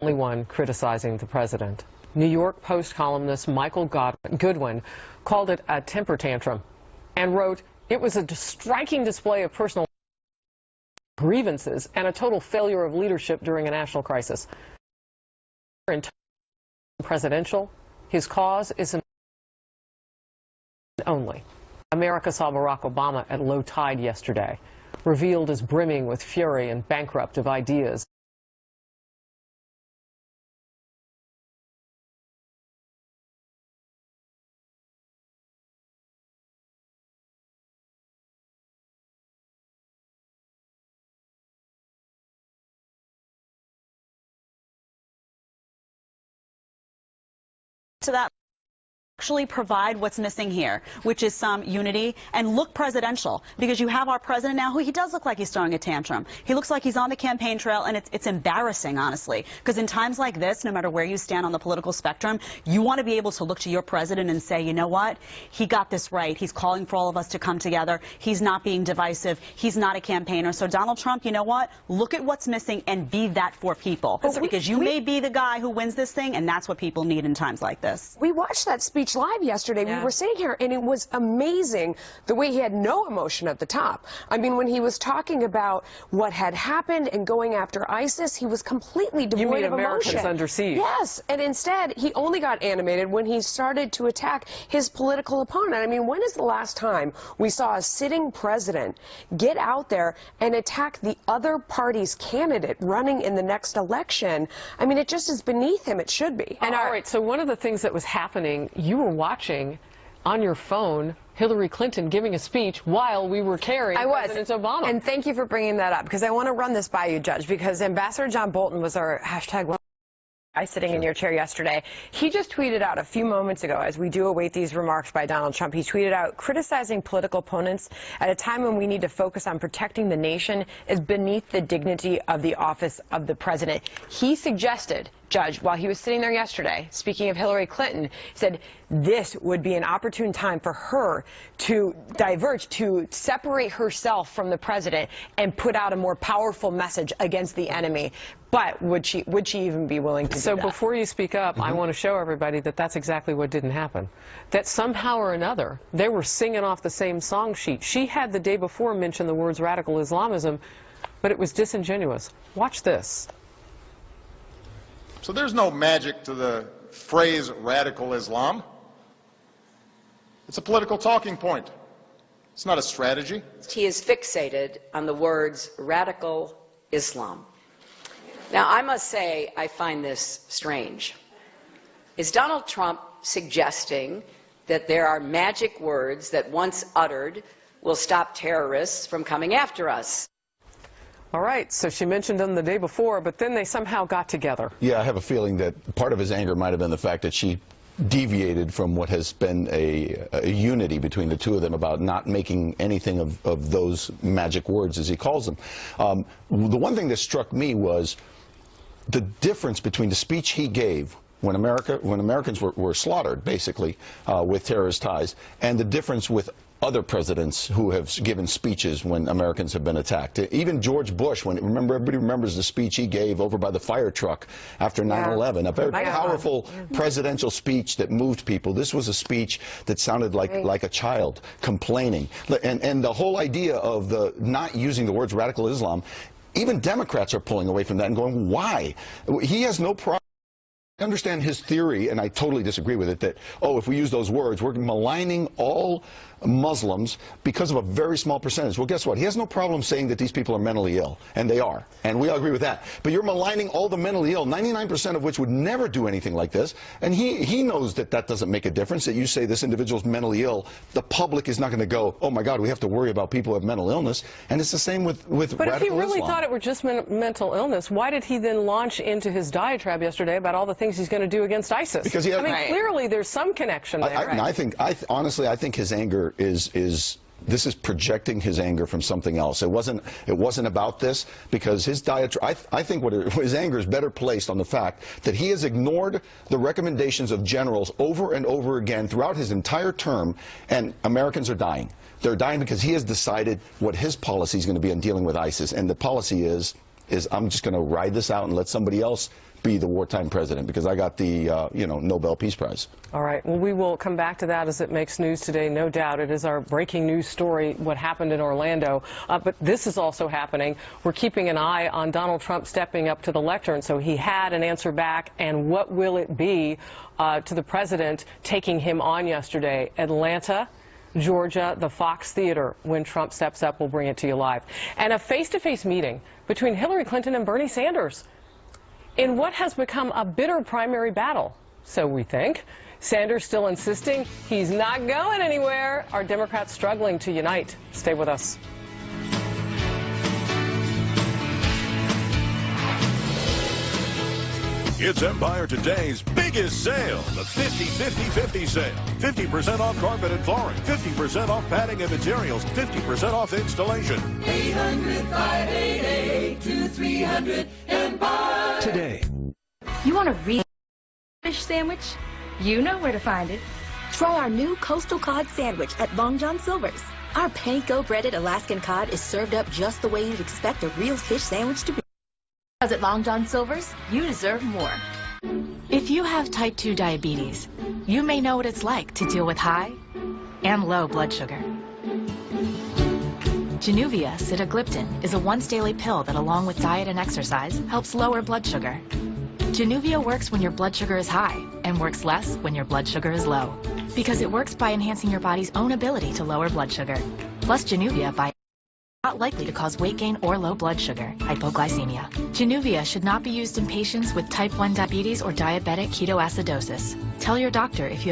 only one criticizing the president. New York Post columnist Michael Goodwin called it a temper tantrum and wrote, "It was a striking display of personal grievances and a total failure of leadership during a national crisis. Presidential, his cause is only." America saw Barack Obama at low tide yesterday, revealed as brimming with fury and bankrupt of ideas. To that actually provide what's missing here, which is some unity, and look presidential, because you have our president now who he does look like he's throwing a tantrum. He looks like he's on the campaign trail, and it's embarrassing, honestly, because in times like this, no matter where you stand on the political spectrum, you want to be able to look to your president and say, you know what, he got this right. He's calling for all of us to come together. He's not being divisive. He's not a campaigner. So Donald Trump, you know what, look at what's missing and be that for people, because you may be the guy who wins this thing, and that's what people need in times like this. We watched that speech live yesterday. Yeah. We were sitting here, and it was amazing the way he had no emotion at the top. I mean, when he was talking about what had happened and going after ISIS, he was completely devoid of emotion. You mean emotion. Americans under siege? Yes, and instead, he only got animated when he started to attack his political opponent. I mean, when is the last time we saw a sitting president get out there and attack the other party's candidate running in the next election? I mean, it just is beneath him. It should be. And all right, so one of the things that was happening, you were watching on your phone Hillary Clinton giving a speech while we were carrying President Obama. And thank you for bringing that up, because I want to run this by you, Judge, because Ambassador John Bolton was our hashtag guy sitting in your chair yesterday. He just tweeted out a few moments ago, as we do await these remarks by Donald Trump, he tweeted out, criticizing political opponents at a time when we need to focus on protecting the nation is beneath the dignity of the office of the president. He suggested, Judge, while he was sitting there yesterday, speaking of Hillary Clinton, said this would be an opportune time for her to diverge, to separate herself from the president and put out a more powerful message against the enemy. But would she even be willing to do that? So before you speak up, I want to show everybody that that's exactly what didn't happen. That somehow or another, they were singing off the same song sheet. She had the day before mentioned the words radical Islamism, but it was disingenuous. Watch this. So there's no magic to the phrase radical Islam. It's a political talking point. It's not a strategy. He is fixated on the words radical Islam. Now, I must say I find this strange. Is Donald Trump suggesting that there are magic words that once uttered will stop terrorists from coming after us? All right, so she mentioned them the day before, but then they somehow got together. Yeah, I have a feeling that part of his anger might have been the fact that she deviated from what has been a unity between the two of them about not making anything of those magic words, as he calls them. The one thing that struck me was the difference between the speech he gave when Americans were slaughtered, basically, with terrorist ties, and the difference with other presidents who have given speeches when Americans have been attacked. Even George Bush, everybody remembers the speech he gave over by the fire truck after 9/11, a very powerful presidential speech that moved people. This was a speech that sounded like a child complaining. And the whole idea of the not using the words radical Islam, even Democrats are pulling away from that and going, why? He has no problem. I understand his theory, and I totally disagree with it, that, oh, if we use those words, we're maligning all Muslims because of a very small percentage. Well, guess what? He has no problem saying that these people are mentally ill, and they are, and we all agree with that. But you're maligning all the mentally ill, 99% of which would never do anything like this, and he knows that that doesn't make a difference, that you say this individual's mentally ill. The public is not going to go, oh, my God, we have to worry about people who have mental illness, and it's the same with But if he really Islam. thought it were just mental illness, why did he then launch into his diatribe yesterday about all the things he's going to do against ISIS? Because he has, I mean, clearly there's some connection there. Honestly, I think his anger this is projecting his anger from something else. It wasn't about this, because his diatribe, I think his anger is better placed on the fact that he has ignored the recommendations of generals over and over again throughout his entire term, and Americans are dying. They're dying because he has decided what his policy is going to be in dealing with ISIS, and the policy is is I'm just going to ride this out and let somebody else be the wartime president because I got the Nobel Peace Prize. All right. Well, we will come back to that as it makes news today. No doubt it is our breaking news story, what happened in Orlando. But this is also happening. We're keeping an eye on Donald Trump stepping up to the lectern. So he had an answer back. And what will it be to the president taking him on yesterday? Atlanta, Georgia, the Fox Theater. When Trump steps up, we'll bring it to you live. And a face-to-face meeting between Hillary Clinton and Bernie Sanders in what has become a bitter primary battle, so we think. Sanders still insisting he's not going anywhere. Are Democrats struggling to unite? Stay with us. It's Empire Today's biggest sale, the 50-50-50 sale. 50% off carpet and flooring, 50% off padding and materials, 50% off installation. 800-588-2300 Empire. Today. You want a real fish sandwich? You know where to find it. Try our new Coastal Cod Sandwich at Long John Silver's. Our panko breaded Alaskan cod is served up just the way you'd expect a real fish sandwich to be. Because at Long John Silver's, you deserve more. If you have type 2 diabetes, you may know what it's like to deal with high and low blood sugar. Januvia sitagliptin is a once-daily pill that, along with diet and exercise, helps lower blood sugar. Januvia works when your blood sugar is high and works less when your blood sugar is low, because it works by enhancing your body's own ability to lower blood sugar. Plus, Januvia by not likely to cause weight gain or low blood sugar, hypoglycemia. Januvia should not be used in patients with type 1 diabetes or diabetic ketoacidosis. Tell your doctor if you have